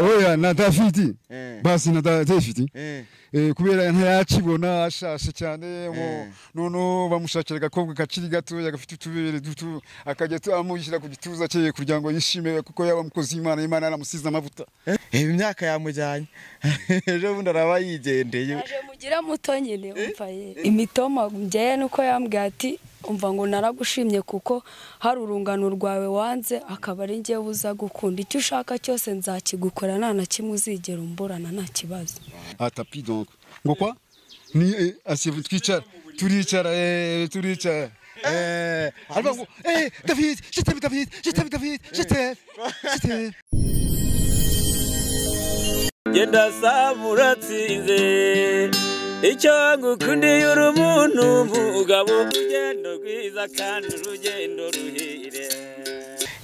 oya na David basi na David kubera ntayakibona ashashe cyane nono bamushakira gakobwa kaciri gato yagafite utubere duto akajya amuyishyira ku gituza cye kugira ngo yishime kuko yaba mukozi Imana aramusiza amavuta imyaka yamujyanye ejo bundi araba yigendeye aje mugira muto nyine umva imitoma njye nuko yambwiye ati umva ngo naragushimye kuko hari urungano rwawe wanze akaba ari njye buza gukunda icyo ushaka cyose nzakigukora nta kimwe uzigera umburana nta kibazo atapi donc ngo kwa ni asiye twicara turicara alba ngo David je t'aime David je t'aime genda samuratsinze icyo ngukundiye uri umuntu mugabo urugendo rwiza kandi urugendo ruhire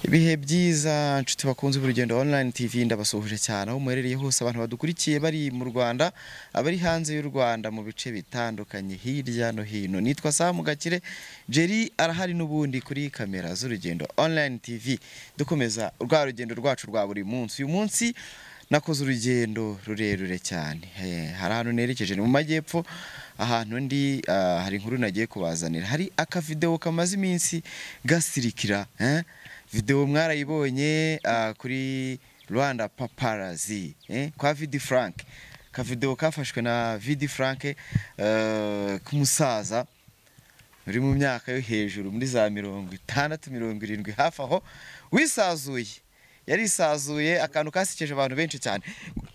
ibihe byiza nshuti bakunze urugendo online TV ndabasuhuje cyane aho muherereye hose abantu badukurikiye bari mu Rwanda abari hanze y'u Rwanda mu bice bitandukanye hirya no hino nitwa Sam Gakire Jerry arahari n'ubundi kuri kamera z'urugendo online TV dukomeza urwa rugendo rwacu rwa buri munsi uyu munsi nakoze urugendo rurerure cyane hari ahantu nerekeje mu majyepfo ahantu ndi hari inkuru nagiye kubazanira hari aka video kamaze iminsi gasirikira video mwarayibonye kuri Rwanda Paparazzi kwa Vidi Frank ka video kafashwe na Vidi Frank kumusaza uri mu myaka yo hejuru muri za 60 70 hafi aho wisazuye yarisazuye akantu kasikeje abantu benshi cyane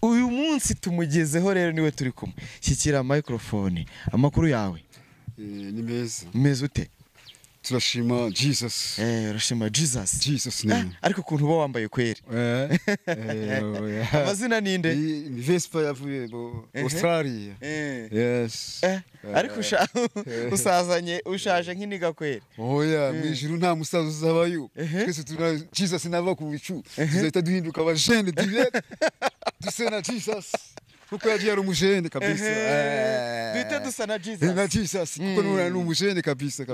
uyu munsi tumugezeho rero niwe turi kumwe shyikira microphone amakuru yawe ni meza ute turashima Jesus urashima Jesus ne ariko kuntu bo wambaye kweri amazina ninde ni Vespa yavuye Australia yes ariko usazanye ushaje nk'iniga kweri oya mwijuru nta musaza uzabayo twese tuna Jesus nava ku bicu tuzahita duhinduka abajene direct dusena Jesus kuko yagiye ari umujene kabisa duhita dusa na Jesus kuko ni umujene kabisa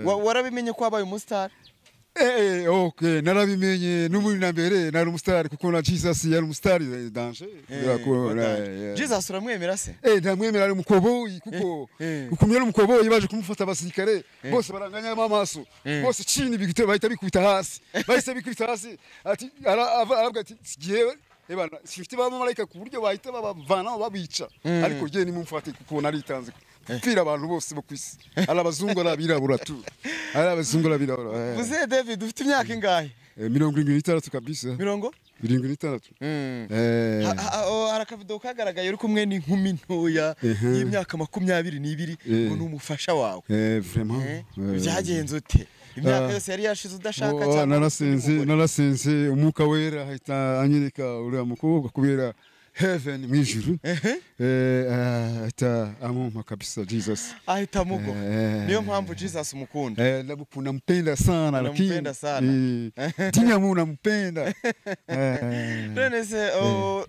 warabimenye ko abaye umustar okay narabimenye n'umuri na mbere nari umustar kuko na Jesus yari umustar danger Jesus uramwemera se ndamwemera ari umukoboyi kuko ukumye umukoboyi baje kumufata abasirikare bose baranganya amaso bose chini bigite bahita bikubita hasi bahise bikubita hasi ati aravuga ati sigiye ebana sifite ba marayika ku buryo bahita babavana babica ariko je ni mumfate kuko naritanze pira abantu bose bo kwisi arabazungu arabirabura tu arabazungu arabirabura Buze David ufite imyaka ingahe 76 kabisa 76 haraka video kagaragaye uri kumwe n'inkumi ntoya y'imyaka 22 ngo numufasha wawe vraiment byagenze ute imyaka yose yari yashize udashaka cyane narasenze umuka wera hita anyereka uri mukobwa kubera heaven mwijuru ata amuma kabisa Jesus ahita mugo niyo mpamvu Jesus umukunda ndamukunda mpenda sana lakini tinya muna mpenda none se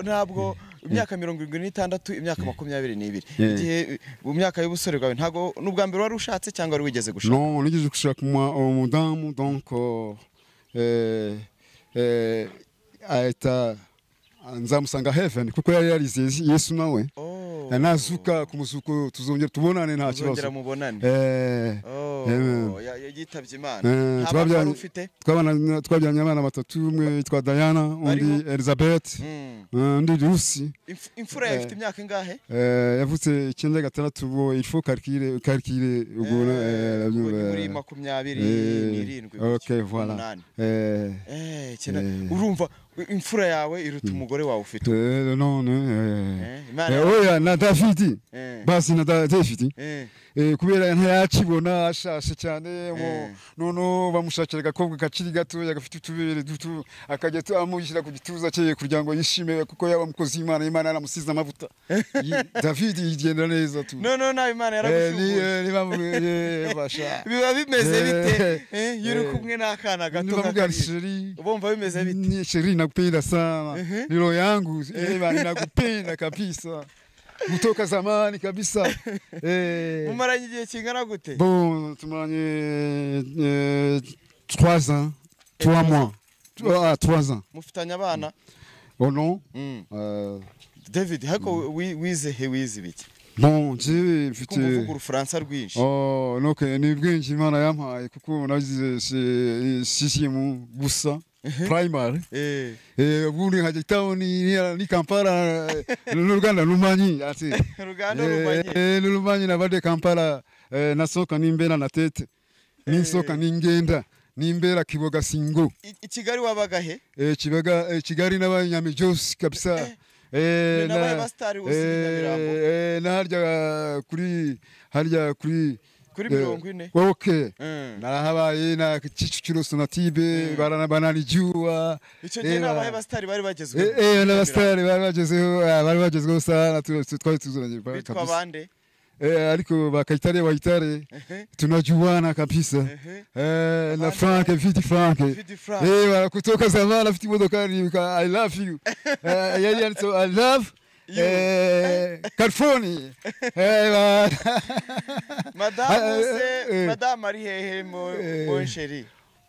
ntabwo imyaka 76 imyaka 22 igihe mu myaka y'ubusore bwawe ntago n'ubwa mbere wari ushatse cyangwa wari wigeze gushaka non nigeze gushaka umudamu donc ahita nzamusanga heaven kuko yari yarize Yesu nawe nazuka kumuzuko tuzongera tubonane nta kibazo tuzongera mubonane yagitavye Imana twabya ufite twabyanye abana batatu umwe yitwa Diana undi Elizabeth undi Lucy imfura yafite imyaka ingahe yavutse 96 bo il faut calculer ubona muri 27 okay voilà urumva imfura yawe iruta umugore wawe ufite oya na David basi na David kubera ntayakibona ashashe cyane nono bamushakira gakobwa kaciri gato yagafite utubere duto akajya amuyishyira ku gituza cye kugira ngo yishime kuko yaba mukozi Imana aramusiza amavuta David yigenda neza tu no na Imana yaragushuye basha biba bimeze bite yuri kumwe n'akana gato kakari ubumva bimeze bite ni sheri nakupenda sana nilo yangu nakupenda kabisa mutoka zamani kabisa mumaranye igihe kingana gute bon tumaranye 3 ans 3 mois 3 ans mufitanye abana Oh non. David hako wize biki Bon, j'ai fait kuvuga urufaransa rwinshi oh no que ni bwinshi Imana yampaye kuko nagize sixième gusa primary ubundi nkajya town ni Kampala n'Uruganda rumanyi ati rumanyi nabade Kampala nasoka nimbera na tete ninsoka ningenda nimbera Kiboga Singo Kigali wabaga he Kigali n'abanyami Jose kabisa harya kuri 40 okay narahabaye na Kicukiro Sonatibe bananijua icyo gihe n'abahe bastari bari bagezweho n'abastari bari bagezweho sana twari tuzuranye bitwa bande aliko bakaitare waitare tunajuana kabisa na Frank Vidi Frank wala kutoka zamani afiti modokari I love you yeye so I love California madame ari hehe mon chéri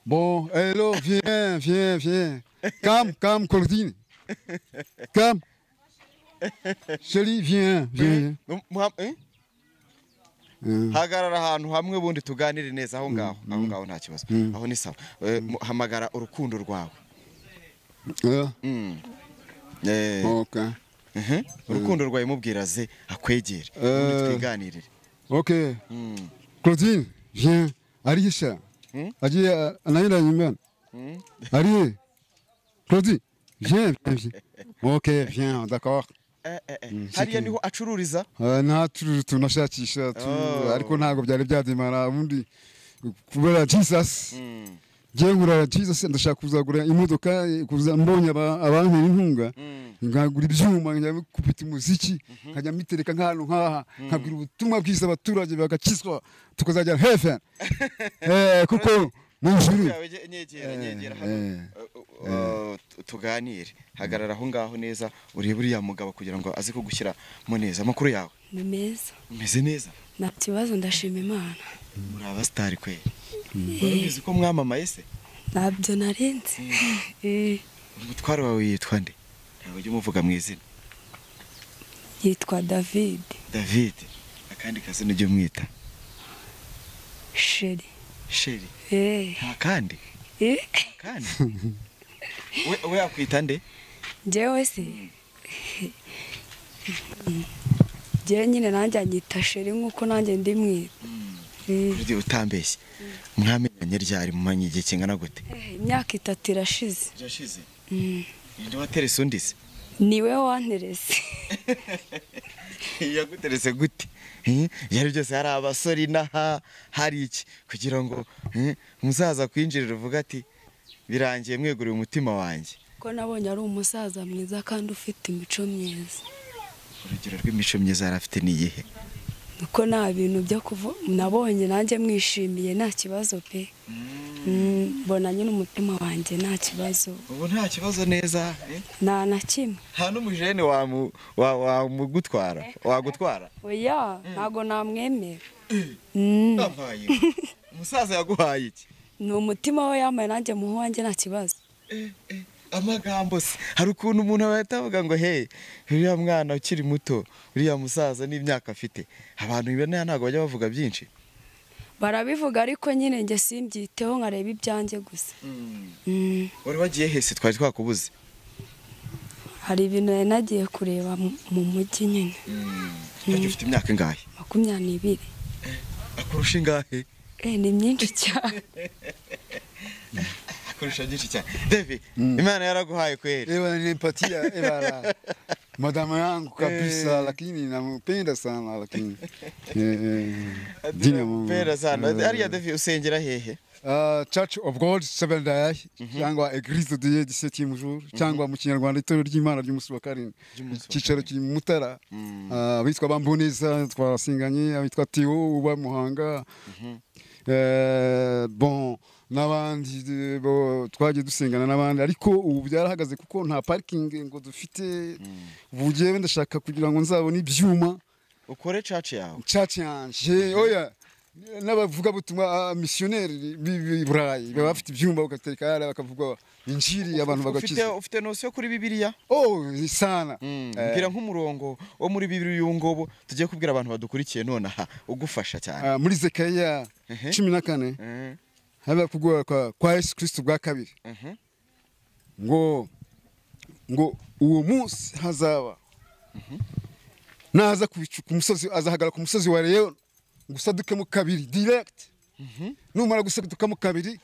bon hello viens come Claudine come chéri viens hagarara ahantu hamwe bundi tuganire neza aho ngaho nta kibazo aho ni sawa hamagara urukundo rwawe okay urukundo rwawe mubwiraze akwegere bundi twiganirire okay Claudine viens Arisha agiye anaenda nyumbani Ari Claudine viens okay viens d'accord hariya niho acururiza nta tunashakisha ariko ntago byari byadimara ubundi kubera Jesus ngura Jesus ndashaka kuzagura imodoka kuza mbonye abantu inkunga ngagura ibyuma njya kupita umuziki nkajya mitereka nk'ahantu nkaha nkabwira ubutumwa bwiza abaturage bagakizwa tukazajya heaven kuko munjuru nyegera tuganire hagarara aho ngaho neza urebe uriya mugabo kugira ngo aze kugushyira mu neza amakuru yawe ni meza umeze neza nta kibazo ndashima Imana muri abastari kwe ubizi ko mwamamaye se ntabyo narinzi umutwaro wawe yitwa nde ntabwo ujye umuvuga mu izina yitwa David akandi kazina ujye umwita Sheri kandi we akwita nde njyewe se njyewe nyine nanjye anyita Sheri nk'uko nanjye ndi mwita utambeshye mwamenyanye ryari mumanye igihe kingana gute imyaka 3 irashize ninde waterese undi se niwe wanterese yaguterese gute yari byose hari abasore inaha hari iki kugira ngo umusaza kwinjirira uvuga ati birangiye mweguriye umutima wanjye ko nabonye ari umusaza mwiza kandi ufite imico myiza urugero rw'imico myiza yarafite niyihe nuko nta bintu byo nabonye nanjye mwishimiye nta kibazo pe mbona nyine umutima wanjye nta kibazo ubu nta kibazo neza nta na kimwe nta n'umujene wagutwara oya ntago namwemera umusaza yaguhaye iki ni umutima we yambaye nanjye muhu wanjye nta kibazo amagambo se hari ukuntu umuntu ahita avuga ngo hey uriya mwana ukiri muto uriya musaza n'imyaka afite abantu bibona ntabwo bajya bavuga byinshi barabivuga ariko nyine njye simbyiteho nkareba ibyanjye gusa wari wagiye hese twari twakubuze hari ibintu nari nagiye kureba mu mujyi nyine ufite imyaka ingahe 22 akurusha ingahe ni myinshi cyane kurusha byinshi cyane David Imana yaraguhaye kweli nipatia madama yangu kabisa lakini nampenda sana lakini nampenda sana ariya David usengera hehe Church of God Seventh Day cyangwa Église de Dieu du 7e jour cyangwa mu kinyarwanda itorero ry'Imana ry'umunsi wa karindwi cyicaro kiri mu Mutara bitwa Bamboneza twarasinganye abitwa Theo uba Muhanga bon n'abandi twagiye dusengana n'abandi ariko ubu byarahagaze kuko nta parking ngo dufite ubugiye ndashaka kugira ngo nzabone ibyuma ukore church yawe yanje oya n'abavuga butumwa missionnaire b'Iburayi baba bafite ibyumba bagatereka bakavuga injiri abantu bagakiza. Ufite nosiyo kuri Bibiliya? Sana. Mbwira nk'umurongo wo muri Bibiliya uyu ngobo tugiye kubwira abantu badukurikiye none aha ugufasha cyane. Muri Zekariya 14 haba kugwa kwa Yesu Kristo bwa kabiri. Ngo uwo munsi hazaba naza kubicu ku musozi azahagara ku musozi wa Leon gusadukemo kabiri direct. Numara gusadukamo kabiri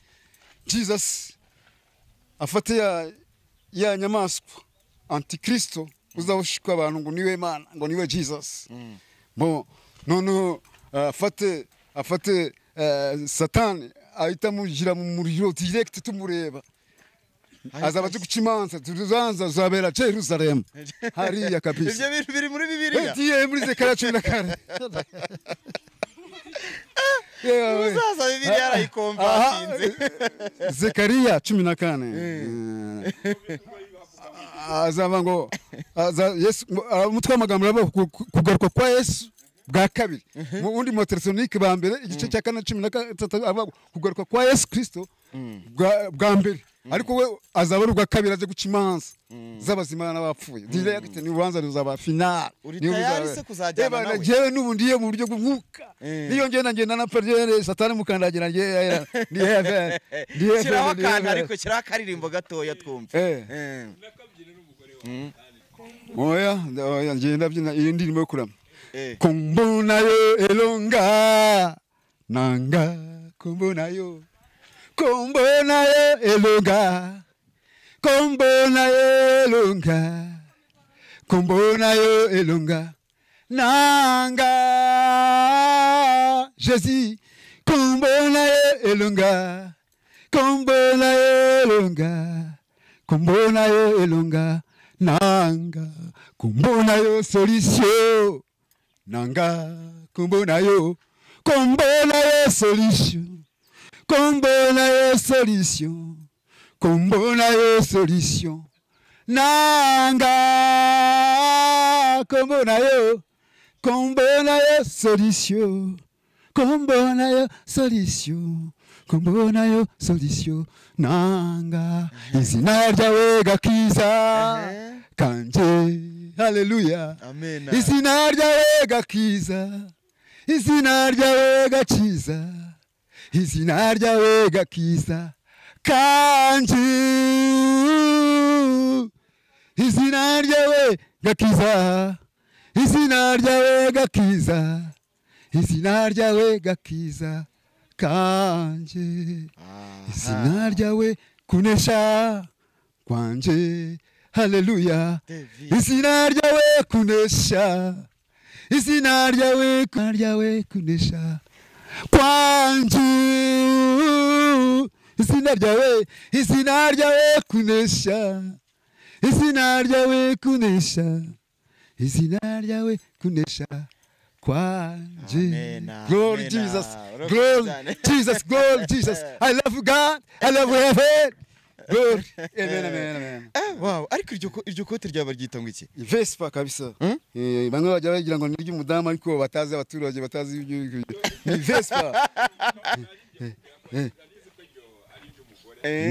Jesus afate ya nyamaswa antikristo uzawushika abantu ngo niwe Imana ngo niwe Jesus. Bon nono afate Satani ahita mujira mu muriro direct tumureba. Azaba gucimanza tuzanza zabera Jerusalem hariya kabisa. Ivyo bintu biri muri Bibiliya? Ndiye muri Zekariya 14. Uzaza Bibiliya arayikomvatinze. Zekariya 14. Azaba ngo Yesu umutwe amagambo rabo kugaruka kwa Yesu bwa kabiri. Mu undi Motesalonike ba mbere igice cya 13 kugaruka kwa Yesu Kristo bwa mbere. Ariko we azaba rugwa kabiri aje guca imanza z'abazima n'abapfuye direct ni ubanza ruzaba final. Niyo se kuzajyana nawe jewe n'ubundiye mu buryo bw'umwuka niyo ngenda na perdere Satani mukandagira ngiye ni heaven kiraho kandi ariko kiraho akaririmbo gatoya twumve. Oya ngenda byina iyi ndirimbo yo kurama. Kombonayo elonga nanga kombonayo elonga kombonayo elonga nanga Jésus kombonayo elonga nanga kombonayo solution nanga kombonayo solution nanga kombonayo solution nanga izina ryawe gakiza kanje haleluya amen. Izina ryawe gakiza izina ryawe gakiza izina ryawe gakiza kanje izina ryawe gakiza izina ryawe gakiza izina ryawe gakiza kanje izina ryawe kunesha kwanje haleluya izina ryawe kunesha izina ryawe kunesha kwanje izina ryawe kunesha izina ryawe kunesha izina ryawe kunesha kwanje. Glory Jesus, glory Jesus, glory Jesus. I love you God, I love you heaven. Glory. Amen. Wow, ariko iryo kote ryaba ryita ngo iki? Vespa kabisa. Bamwe bajya bagira ngo ni ry'umudamu ariko batazi abaturage batazi ibyo. Ni Vespa.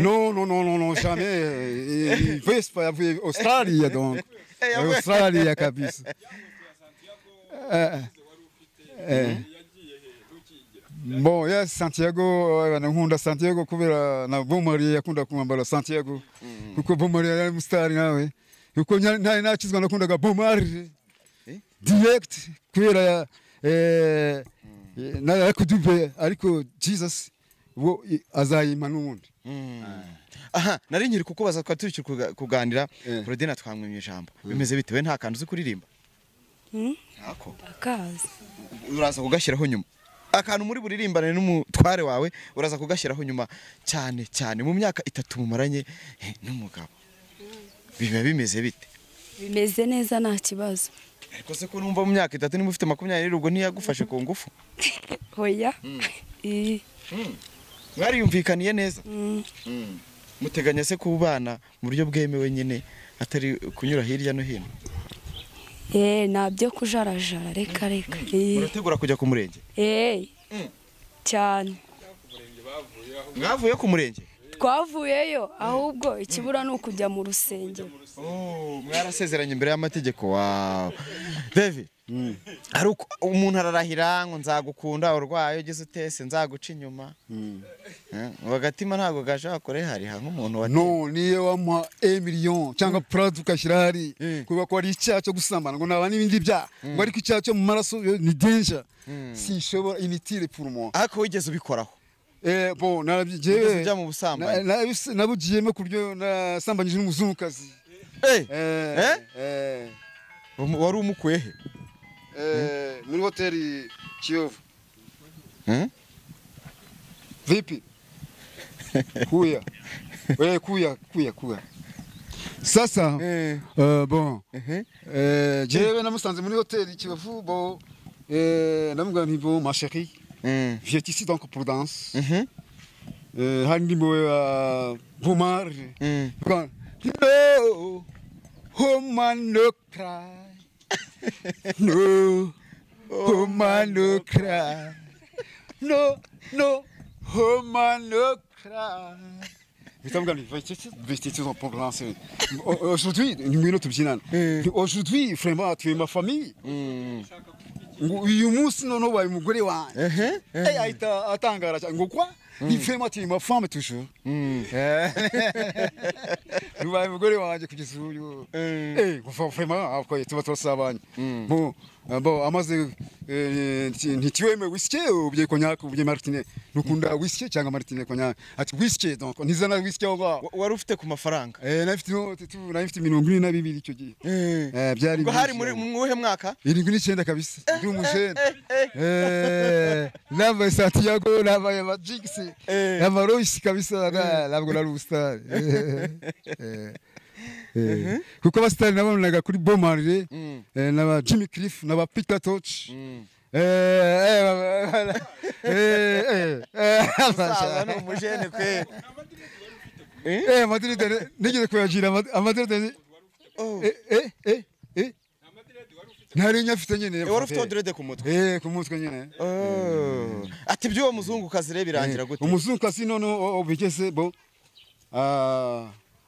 Non, jamais. Vespa yavuye Australia donc. Australia kabisa. Bon, ya Santiago, nkunda Santiago kubera na Bomari yakunda kumambara Santiago. Kuko Bomari yari mustari nawe. Kuko nakizwa nakundaga Bomari. Direct kubera na kudube ariko Jesus wo azayima n'undi. Aha, nari nkiri kukubaza kwa turi kuganira Claudine twamwimye ijambo. Bimeze bitewe nta kantu uzi kuririmba? Ntako. Akazi. Uraza kugashyiraho nyuma. Akantu muri buririmbane n'umutware wawe uraza kugashyiraho nyuma cyane mu myaka 3 mumaranye n'umugabo. Biba bimeze bite? Bimeze neza nta kibazo. Ariko se ko numva mu myaka 3 nimufite 20 ubwo ntiyagufashe ku ngufu? Hoya. Mwari yumvikaniye neza? Muteganya se kubana mu buryo bwemewe nyine atari kunyura hirya no hino? Nabyo kujarajara reka. Urategura kujya ku murenge? cyane. Mwavuye ku murenge? Twavuyeyo ahubwo ikibura ni ukujya mu rusengero. Mwarasezeranye imbere y'amategeko. Wow. David, hari umuntu ararahira ngo nzagukunda urwaye ugeze utese nzaguca inyuma. Wagatima ntago gashaka kore hari nk'umuntu wa no niyo wamuha 1 million cyangwa prod ukashyira hari kuba ko ari icyaha cyo gusambana ngo naba n'ibindi bya ngo ariko icyaha cyo mu maraso ni danger. Si shobora initire pour moi. Ako wigeze ubikoraho? Bon narabyijewe bijya mu busambanyi. Nabugiyemo kuryo nasambanyije n'umuzungukazi. Wari umukwehe? Muri hoteli Kiyovu. Vipi? Kuya. Kuya. Sasa bon. Jewe namusanze muri hoteli Kiyovu bon. Namubwira nti bon ma chérie. Viens ici donc pour danse. Handi mo Bomar. No, woman no cry. No, woman no cry. No, woman no cry. Aujourd'hui, vraiment, tu es ma famille. Uyu munsi none wabaye umugore wanjye. Ahita atangara cyane ngo kwa ni vraiment tu es ma femme toujours. Ubaye umugore wanjye kugeza uyu. Kuva vraiment après tuba twasabanye. Bon amaze ntitiweme whisky ubye cognac ubye martini nukunda whisky cyangwa martini cognac ati whisky donc nizana whisky oba wari ufite ku mafaranga nafite 42 icyo gihe byari ngo hari muri muhe mwaka 79 kabisa ndi umujene nava Santiago nava Magix nava Royce kabisa nabwo nari star kuko abasitari nabonaga kuri Bomari n'aba Jimmy Cliff n'aba Peter Toch no umujene kwe Madrid nigeze kuyagira Madrid Nari nyafite nyene wari ufite odrede ku mutwe ku mutwe nyene ati by'uwo muzungu kazi re birangira gute umuzungu kazi none obigeze bo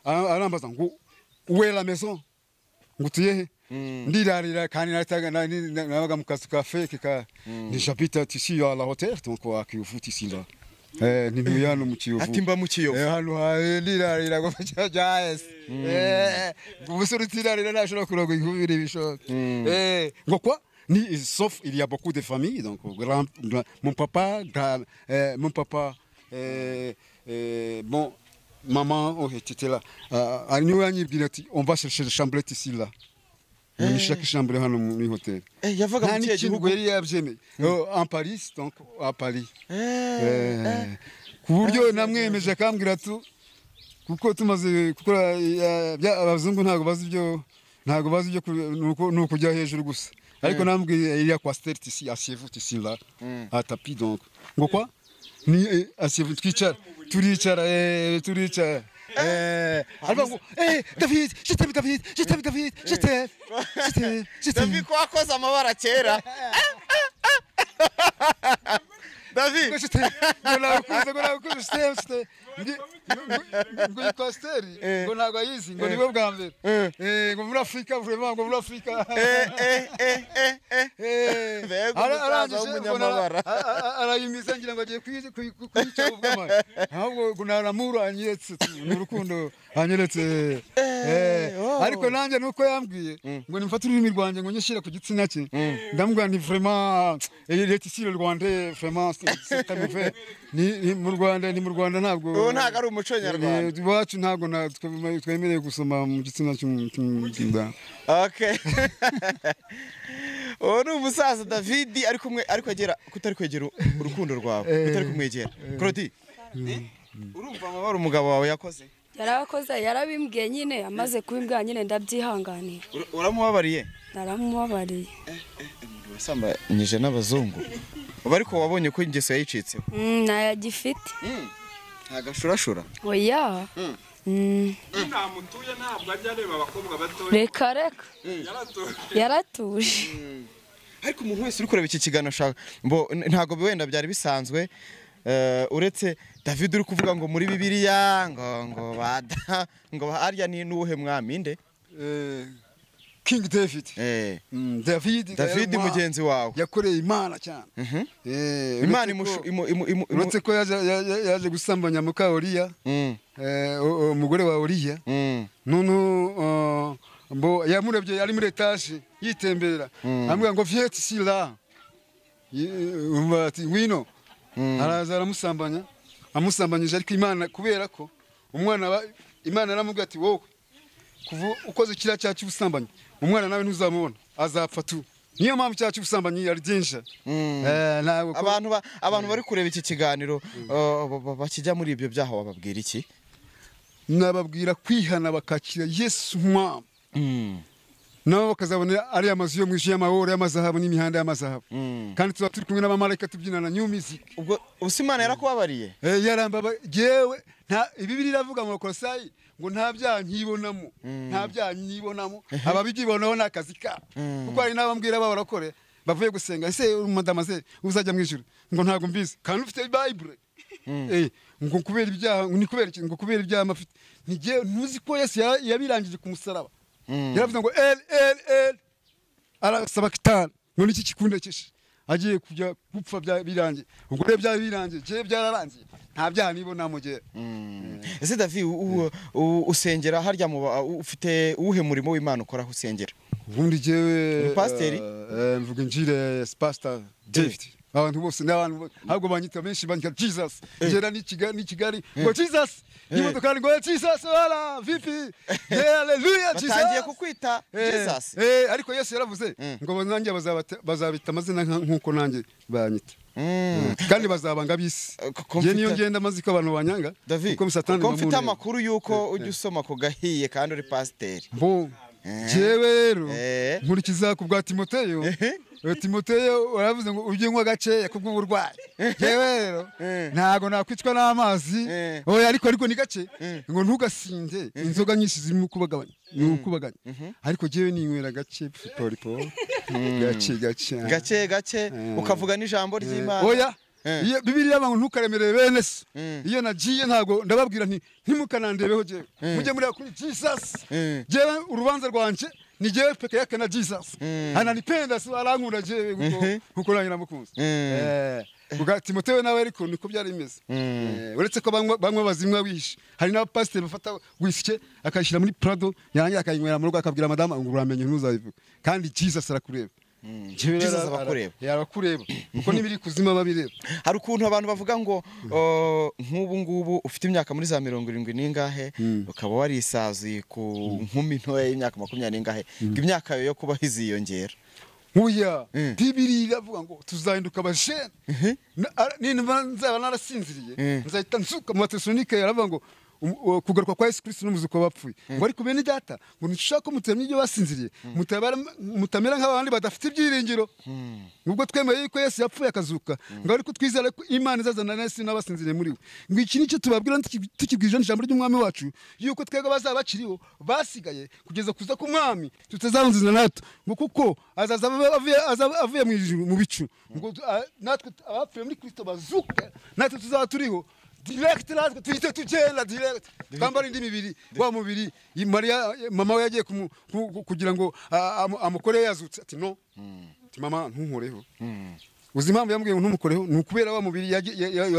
arambaza ngo où est la maison ngutuye ndirarira kandi nabaga mu kazi cafe ka j'habite ici à la hôtel donc à Kiyovu ici là ni muyano mu Kiyovu ati mba mu Kiyovu hano ndirarira ngo jaes ubusore ndirarira nashobora kuroga inkubire bishoka ngo quoi ni sauf il y a beaucoup de familles donc mon papa bon maman était là on va chercher la chambrette ici là on chaque chambre hano mu hôtel yavaga mu kiye gihugu yari yabyemeye en Paris donc à Paris kuburyo namwemeje akambwira tu kuko tumaze gukora abazungu ntago bazi ibyo nuko kujya hejuru gusa ariko nambwiye il y a quoi stert ici asseyez-vous ici là à tapis donc ngo quoi ni asseyez-vous turicara albango David je t'aime David ko akoze amabara kera David ngo ikosteri ngo ntago ayizi ngo niwe bwa mbere ngo muri Afrika vraiment ngo muri Afrika arayimiza ngira ngo agiye kwica ubwama ahubwo gunaramuru anyetse n'urukundo anyeretse ariko nanjye nuko yambwiye ngo nimfata ururimi rwanjye ngo nyishira ku gitsina cye ndamubwira ni vraiment leta ici le Rwanda vraiment c'est très mauvais ni mu Rwanda ntabwo ari umuco nyarwanda iwacu ntabwo twemereye gusoma mu gitsina cy'umugimba. Okay. Ni umusaza David ariko agera kutari kwegera urukundo rwawe utari kumwegera Claudie urumva amabara umugabo wawe yakoze yarakoze yarabimbwiye nyine amaze kubimbwa nyine ndabyihanganira uramubabariye naramubabariye wasambanyije n'abazungu ariko wabonye ko ingeso yayicitse ntayagifite ntagashurashura oya ntamutuye ntabwo ajya areba abakobwa batoya reka yaratuje ariko umuntu wese uri kureba iki kiganiro ntago wenda byari bisanzwe uretse David uri kuvuga ngo muri Bibiliya ngo arya ni nuhe mwami nde King David David mugenzi wawe yakoreye Imana cyane Imana uretse ko yaje gusambanya muka Uriya umugore wa Uriya none mbo yamurebye ari muri etage yitembera ambwa ngo viens ici là umati wino araza aramusambanya amusambanyije ariko Imana kubera ko umwana Imana aramubwira ati wowe kuva ukoze kira cyacu cy'ubusambanyi umwana nawe ntuzamubona azapfa tu niyo mpamvu cyacu cy'ubusambanyi ari danger abantu bari kureba iki kiganiro bakijya muri ibyo byaha wababwira iki nababwira kwihana bakakira Yesu mwa nabo bakazabona ari amazu yo mwishe y'amahoro y'amazahabu n'imihanda y'amazahabu kandi tuba turi kumwe n'abamarayika tubyinana new music ubwo Imana yarakubabariye yarambaba jewe nta Bibiliya iravuga mu Kolosai ngo nta byaha nkibonamo nta byaha nkibonamo ababigibonaho nakazi ka kuko ari nabambwira babarakore bavuye gusenga ese madamaze uzajya mu ijuru ngo ntago mbizi kandi ufite Bible ngo kubera ibyaha ni kubera iki ngo kubera ibyaha mafite ntige ntuzi ko Yesu yabirangije ku musaraba yaravuze ngo arasaba kitana ngo niki kikunde cyishe agiye kujya gupfa birangiye ubwo rero byabirangiye je byararangiye nta byaha nibonamo je ese David usengera harya mu ufite uwuhe murimo w'Imana ukora usengera ubundi jewe pastor mvuga injire pastor David abantu bose n'abantu ahubwo banyita benshi banyita Jesus ngera ni Kigali ngo Jesus imodoka ngo Jesus wala vipi haleluya Jesus batangiye kukwita Jesus ariko Yesu yaravuze ngo nanjye bazabita amazina nkuko nanjye banyita kandi bazabanga bisi je niyo ngenda maziko abantu banyanga kuko Satani ko mfite amakuru yuko ujya usoma ku gahiye kandi uri pastor bo jewe rero nkurikiza ku bwa Timoteyo waravuze ngo ujye nywa gace kubw'uburwayi jewe rero ntago nakwicwa n'amazi oya ariko ni gace ngo ntugasinde inzoga nyinshi zirimo kubagabanya ariko jewe ninywera gace polipo gace ukavuga n'ijambo ry'Imana oya iyo Bibiliya bangu ntukaremere bene se iyo nagiye ntago ndababwira nti ntimukanandebeho jewe mujye muri kuri Jesus jewe urubanza rwanje ni jewe peke yake na Jesus ananipenda so arankunda jewe kuko nangira mukunzi kuga Timoteyo nawe ariko niko byari bimeze uretse ko bamwe bazimwa wishe hari na pastor bafata wisike akashira muri Prado yanjye akayinywera mu rugo akabwira madama ngo uramenye ntuzabivuga kandi Jesus arakureba Jesus abakureba yarakureba uko nibiri kuzima babireba hari ukuntu abantu bavuga ngo nk'ubu ngubu ufite imyaka muri za 70 n'ingahe ukaba warisazuye ku nkumi ntoya y'imyaka 20 n'ingahe imyaka yo kuba hiziyongera Uya Bibiliya iravuga ngo tuzahinduka abashene ninva nzaba narasinziriye nzahita nsuka mu Tesalonike yaravuga ngo kugaruka kwa Yesu Kristo n'umuzuko wapfuye ngo ariko bene data ngo nishaka mutemye ibyo basinziriye mutamera nk'abandi badafite ibyiringiro nubwo twemeye yuko Yesu yapfuye akazuka ngo ariko twizera ko Imana izazana Yesu n'abasinziriye muri we ngo iki nicyo tubabwira tukibwije ijambo ry'umwami wacu yuko twego bazabakiriho basigaye kugeza kuza ku mwami tutazanziza nato ngo kuko azaza avuye mu ijuru mu bicu ngo natwe abapfuye muri Kristo bazuka natwe tuzaba turiho direct lazwe tuhite tugenda direct kambara indi mibiri wa mubiri Maria mama we yagiye kugira ngo amukore yazutse ati no ati mama ntunkoreho uzimpamvu yambwiye ntumukoreho nukubera wa mubiri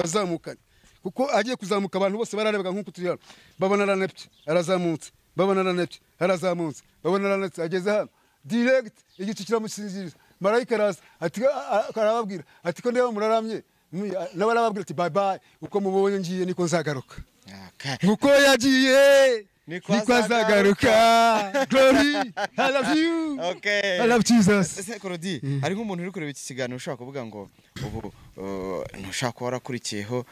yazamukanye kuko agiye kuzamuka abantu bose bararebaga nkuko turi hano babona aranepye arazamutse babona aranepye arazamutse babona aranepye ageze hano direct igice kiramusinziriza marayika araza ati karababwira ati ko ndeba muraramye nabarababwira ati bye bye uko mubonye ngiye niko nzagaruka uko yagiye niko azagaruka glory I love you I love Jesus ese Korodi ari nk'umuntu uri kureba iki kiganiro ushaka kuvuga ngo ubu ntushaka warakurikiyeho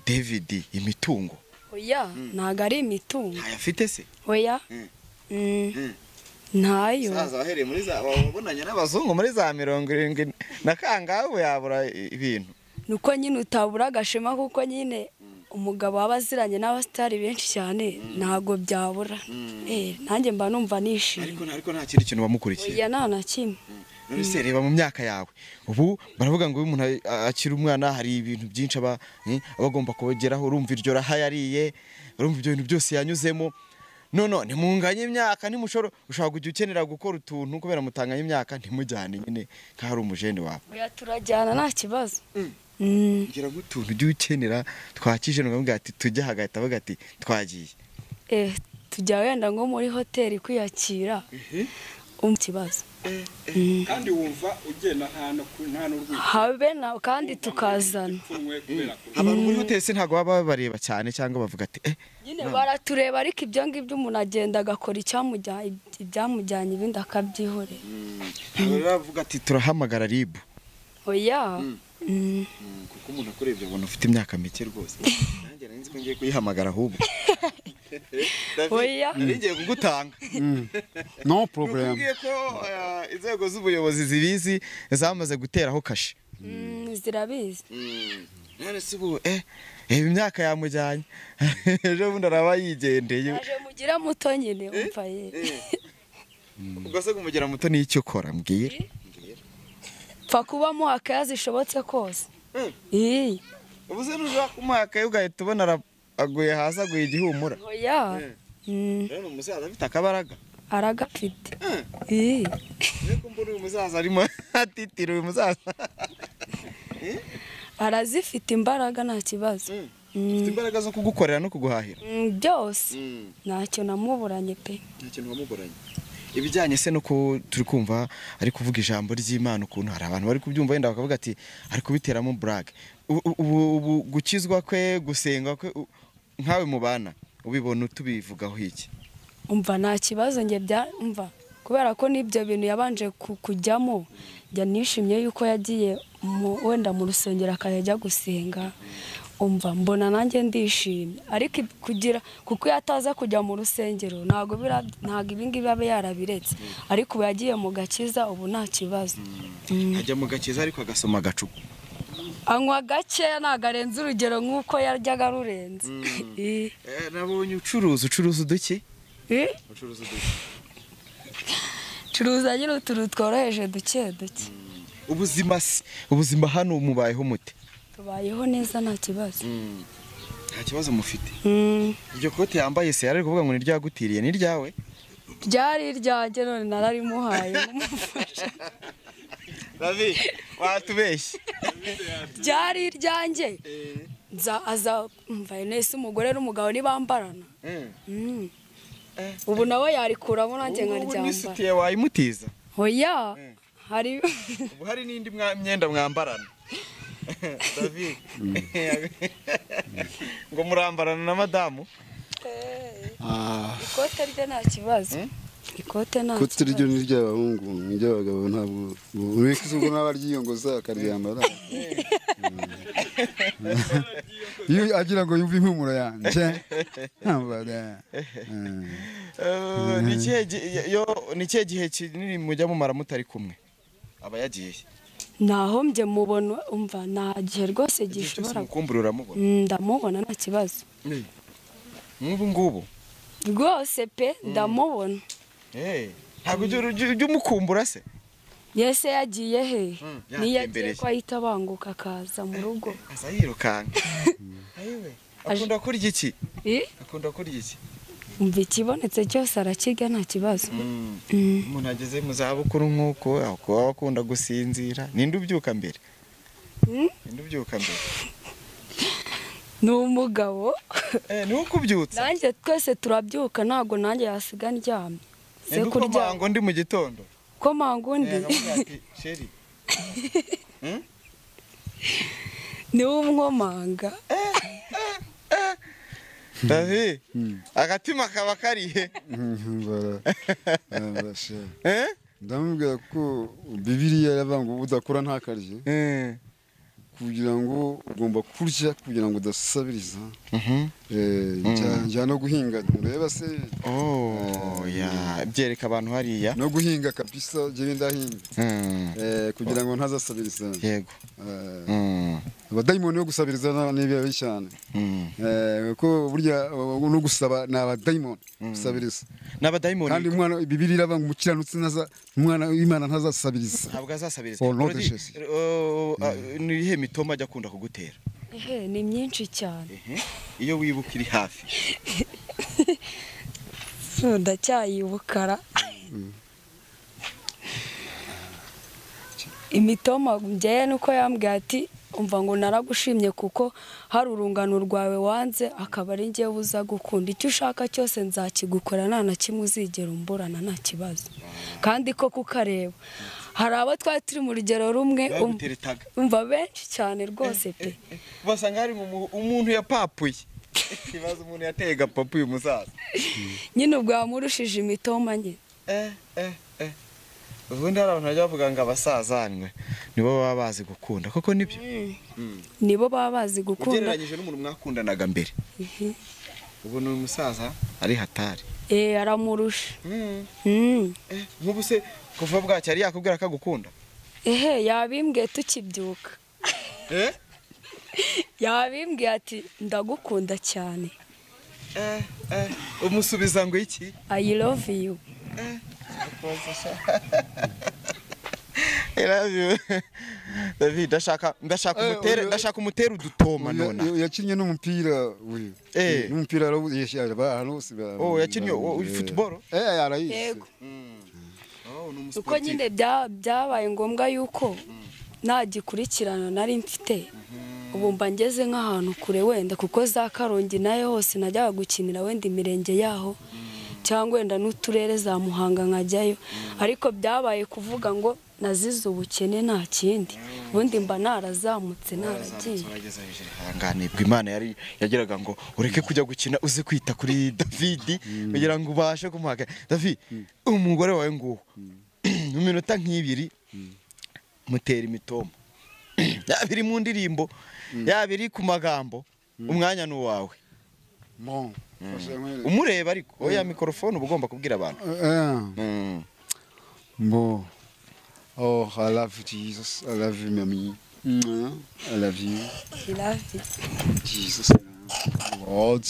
David imitungo oya ntago ari imitungo ayafite se oya ntayo saza wahereye muri za wabonanye n'abazungu muri za 70 na kangaho yabura ibintu nuko nyine utabura agashema kuko nyine umugabo wabaziranye n'abastari benshi cyane ntago byabura nanjye mba numva nishimye ariko nta kintu bamukurikiye oya nta na kimwe None reba mu myaka yawe ubu baravuga ngo umuntu akiri umwana hari ibintu byinshi aba agomba kubageraho urumva iryo raha yariye urumva ibyo bintu byose yanyuzemo none munganye imyaka ntimushoro ushaka kujya ukenera gukora utuntu kubera mutanganye imyaka ntimujyane nyine ka hari umujene wawe oya turajyana nta kibazo ngira gutuntu ujye ukenera twakije n'ubwo ati tujya hagahita baga ati twagiye tujya wenda ngo muri hoteli kwiyakira kibazo kandi wumva ugenda nta n'urwego habe na kandi tukazana abantu muri hoteli se ntago baba bareba cyane cyangwa bavuga ati nyine baratureba ariko ibyo ngibyo umuntu agenda agakora ibyamujyanye ibindi akabyihorera baravuga ati turahamagara RIB oya kuko umuntu akurebye ubona ufite imyaka mike rwose nanjye nari nzi ko ngiye kuyihamagara ahubwo oya ngiye kugutanga no problem ngiye ko inzego z'ubuyobozi zibizi zamaze guteraho kashi zirabizi none se ubu imyaka yamujyanye ejo bundi araba yigendeye aje mugira muto nyine umva ye ubwo se kumugira muto ni icyo ukora mbwira pfa kuba muhaka yazishobotse kose ubu se nushaka kumuhaka ugahita ubona aguye hasi aguye igihumura oya rero umusaza afite akabaraga aragafite reko mbona uyu musaza arimo atitira uyu musaza arazifite imbaraga nta kibazo ufite imbaraga zo kugukorera no kuguhahira byose ntacyo namuburanye pe nta kintu wamuburanye ibijyanye se no turi kumva ari kuvuga ijambo ry'Imana ukuntu hari abantu bari kubyumva wenda bakavuga ati ari kubiteramo brag ubu gukizwa kwe gusenga kwe nkawe mubana ubibona tubivugaho iki umva nta kibazo nge umva kubera ko n'ibyo bintu yabanje kujyamo njya nishimye yuko yagiye wenda mu rusengero akajya gusenga umva mbona nanjye ndishimye ariko kuko yataza kujya mu rusengero ntago ibingibi abe yarabiretse ariko ubu yagiye mu gakiza ubu nta kibazo ajya mu gakiza ariko agasoma agacupa anywa gakeya ntago arenze urugero nk'uko yaryaga rurenze nabonye ucuruza uduki curuza nyine utuntu tworoheje duke duke ubuzima hano mubayeho mute tubayeho neza nta kibazo nta kibazo mufite iryo kote yambaye se yari kuvuga ngo ni ryagutiriye ni ryawe ryari iryanjye none nararimuhaye umufasha David watubeshye ryari iryanjye aza mva nese umugore n'umugabo nibambarana ubu nawe yarikuramo nanjye nkaryambara nisitiye wayimutiza oya hari ubu hari n'indi myenda mwambarana David ngo murambarana na madamu ikote rye nta kibazo ikote nta kote ryo ni ry'abahungu ni ry'abagabo ntabwo ureke ubwo n'abaryiyongoza akaryambara iyo agira ngo yumve impumuro yanjye ni ikihe gihe kinini mujya mumara mutari kumwe aba yagiye naho mbye mubona umva nta gihe rwose gishobora ndamubona nta kibazo nk'ubu ngubu rwose pe ndamubona ntabwo ujya umukumbura se yese yagiye he niyo agiye ko ahita abanguka akaza mu rugo aza yirukanka akunda kurya iki akunda kurya iki umva ikibonetse cyose arakirya nta kibazo umuntu ageze mu zabukuru nk'uko aba akunda gusinzira ninde ubyuka mbere ni umugabo niwe ukubyutsa nanjye twese turabyuka ntabwo nanjye yasiga ndyamye se kurya ngo ndi mu gitondo ko mango ndi niwe umwomanga David agatima kaba karihe ndamubwira ko Bibiliya yavuga ngo udakora ntakarye kugira ngo ugomba kurya kugira ngo udasabiriza njya no guhinga ureba se byereka abantu hariya no guhinga kabisa jewe ndahinga kugira ngo ntazasabiriza yego abadayimoni yo gusabiriza nibibi cyane ko burya no gusaba n'abadayimoni gusabiriza n'abadayimoni kandi umwana bibiri irabanga umukiranutsi umwana w'Imana ntazasabiriza ntabwo azasabiriza ni ihe mitoma ajya akunda kugutera ni myinshi cyane iyo wibuka iri hafi ndacyayibukara imitoma njyewe nuko yambwiye ati umva ngo naragushimye kuko hari urungano rwawe wanze akaba ari njyewe uza gukunda icyo ushaka cyose nzakigukora nta na kimwe uzigera umburana nta kibazo kandi ko kukareba hari abo twari turi mu rugero rumwe umva benshi cyane rwose pe basanga hari umuntu yapapuye ikibazo umuntu yateye gapapu uyu musaza nyine ubwo yamurushije imitoma nyine ubundi hari abantu bajya bavuga ngo abasazanwe nibo baba bazi gukunda koko nibyo nibo baba bazi gukunda ugereranyije n'umuntu mwakundanaga mbere ubu ni umusaza ari hatari aramurusha nk'ubu se kuva bwacyo yari yakubwira ko agukunda yabimbwiye tukibyuka yabimbwiye ati ndagukunda cyane umusubiza ngo iki I love you I love you David ndashaka umutera udutoma nona yakinnye n'umupira uyu n'umupira yakinnye football yarayise uko nyine byabaye ngombwa yuko nagikurikirana nari mfite ubu mba ngeze nk'ahantu kure wenda kuko za Karongi nayo hose najyaga gukinira wenda imirenge yaho cyangwa wenda n'uturere za Muhanga nkajyayo ariko byabaye kuvuga ngo nazize ubukene nta kindi ubundi mba narazamutse naragiye hanganibwa Imana yari yagiraga ngo ureke kujya gukina uze kwita kuri David kugira ngo ubashe kumuhaga David umugore wawe nguwo mu minota nk'ibiri mutera imitoma yabiri mu ndirimbo yabiri ku magambo umwanya n'uwawe umureba ariko oya mikrofone uba ugomba kubwira abantu I love Jesus. I love you, mommy. I love you. I love you. Jesus. Lord.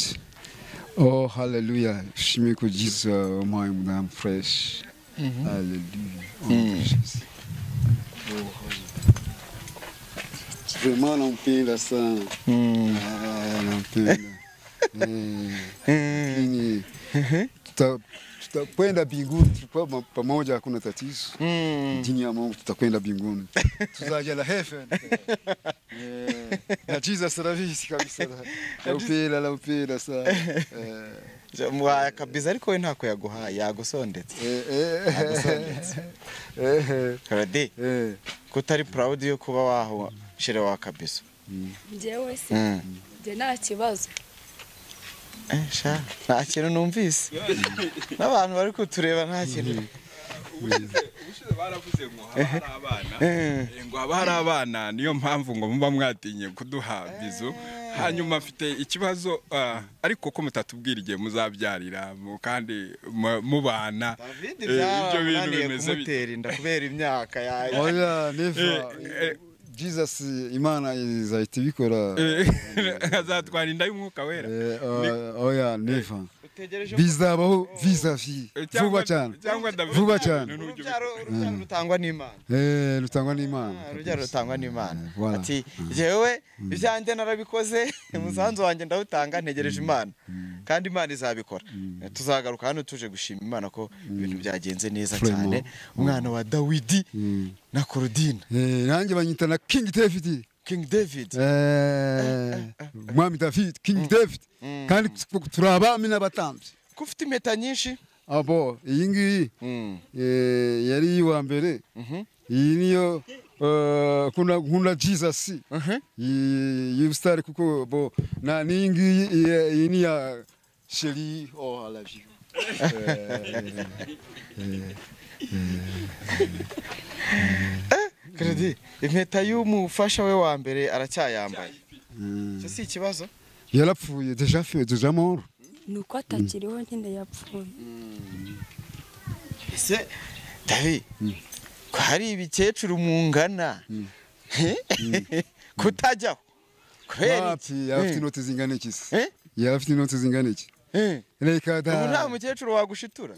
Oh, hallelujah. Shimmy ko Jesus, my mom fresh. Hallelujah. Oh, Jesus. Oh, vraiment, nampenda sana. Nampenda. Tutakwenda mbinguni, tulikuwa pamoja, hakuna tatizo. Dini ya Mungu tutakwenda mbinguni. Tuzaja la heaven. Na Jesus ravisi kabisa. La upira sana. Mwaya kabisa ariko we ntako yaguhaye yagusondetse. Karade. Kutari proud yo kuba waho shire wa kabisa. Njyewe se. Je nta kibazo. Nta kintu numvise n'abantu bari kutureba nta kintu ubushize baravuze ngo haba hari abana niyo mpamvu ngo muba mwatinye kuduha bizu hanyuma afite ikibazo ariko ko mutatubwira igihe muzabyarira kandi mubana ibyo bintu bimeze bitera inda kubera imyaka yayo oya neva Jesus Imana izahita ibikora azatwara inda y'umwuka wera oya neva bizabaho vis-a-vis vuba cyane vuba cyane rutangwa n'Imana rutangwa n'Imana urugero rutangwa n'Imana ati jewe ibyanjye narabikoze umusanzu wanjye ndawutanga ntegereje Imana kandi Imana izabikora tuzagaruka hano tuje gushima Imana ko ibintu byagenze neza cyane umwana wa Dawidi na Korodina nanjye banyita na King David Mwami David King David kandi turabami n'abatambyi ko ufite impeta nyinshi abo iyi ngiyi yari wa mbere iyi niyo kuna Jesus y'ubustari kuko bo na ningi iyi ni ya Sheri I love you Kredi impeta y'umufasha we wa mbere aracyayambaye cyo si ikibazo yarapfuye deja mort nuko atakiriho nyine yapfuye ese David ko hari ibikecuru mungana kutajyaho wapi afite inoti zingana iki se yarafite inoti zingana iki reka da ubu nta mukecuru wagushitura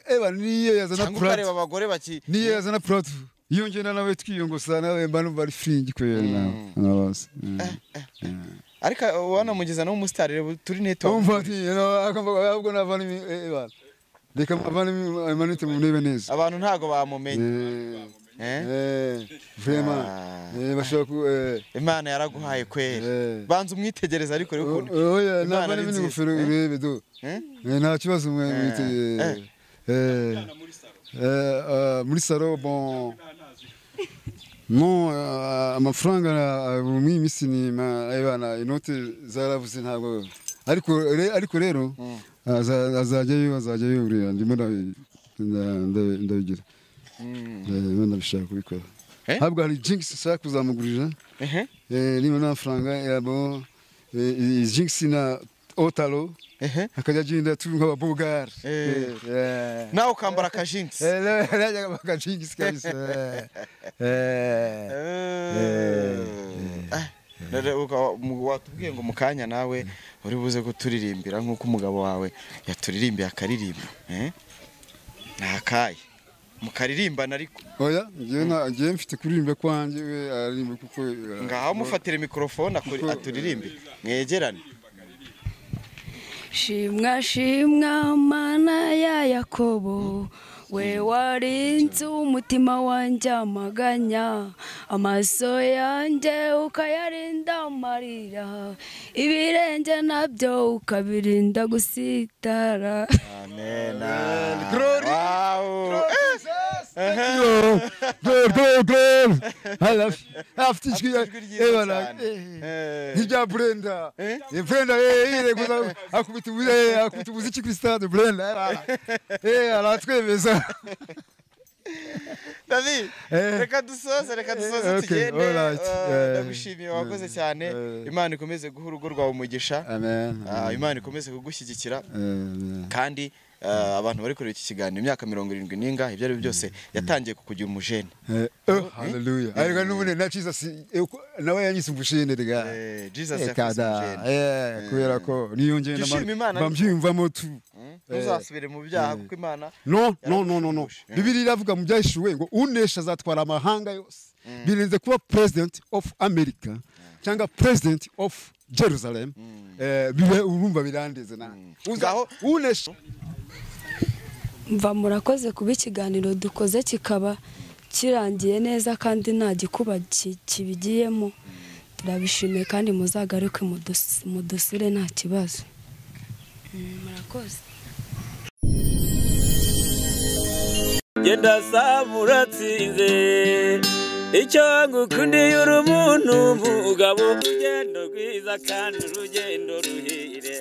eba niyo yazana cyangwa ukareba abagore baki niyo yazana plato iyo ngenda nawe twiyongosa nawe mba numva ari fringi kwera nabase ariko wanamugiza no umustar turi neto umva ati akambaga ahubwo navana eba reka mavana amanite mu nebe neza abantu ntago bamumenye vraiment bashaka Imana yaraguhaye kwera banza umwitegereza ariko ukuntu oya navana ibintu gufero urebe do nta kibazo mwite muri salo bon no amafaranga mu minsi ni abana inote zaravuze ntabwo ariko rero azajyayo uriya ndimo ndabigira ndabishaka kubikora ntabwo hari jinx ushaka kuzamugurira niba nta faranga yabo jinx na otalo akajya agenda turi nk'ababugari nawe ukambara akajinx akajinx kabisa watubwiye ngo mukanya nawe uri buze kuturirimbira nk'uko umugabo wawe yaturirimbiye akaririmba ntakaye mukaririmbana ariko oya ngiye mfite kuririmba kwanjye we aririmba kuko ngaho mufatire mikrofone aturirimbe mwegerane shimwa shimwa mana ya Yakobo we warinze umutima wanjye amaganya amaso yanjye ukayarinda amarira ibirenge nabyo ukabirinda gusitara amen glory wow glory halaf afite ijwi ebana hijya Brenda Brenda ire guza akubita umuziki kuri stade Brenda aratwemeza David reka dusoze tugende ndagushimiye wakoze cyane Imana ikomeze guha urugo rwawe umugisha amen Imana ikomeze kugushyigikira kandi abantu bari kuri iki kiganiro imyaka 70 ninga ibyo ari byose yatangiye kukugira umujene haleluya ariko nubone na Jesus nawe yanyise umujene rega Jesus yakoze umujene kubera ko niyo ngenda bambyumvamo tu ntuzasubire mu byaha kuko Imana no Bibiliya iravuga mu byahishuwe ngo unesha azatwara amahanga yose birenze kuba president of America cyangwa president of Jerusalem bibe urumva birandeze na uzaho unesha mva murakoze kuba ikiganiro dukoze kikaba kirangiye neza kandi nta gikuba kibigiyemo turabishimiye kandi muzagaruke mudusure nta kibazo murakoze genda samuratsinze icyo ngukundiye uri umuntu mugabo urugendo rwiza kandi urugendo ruhire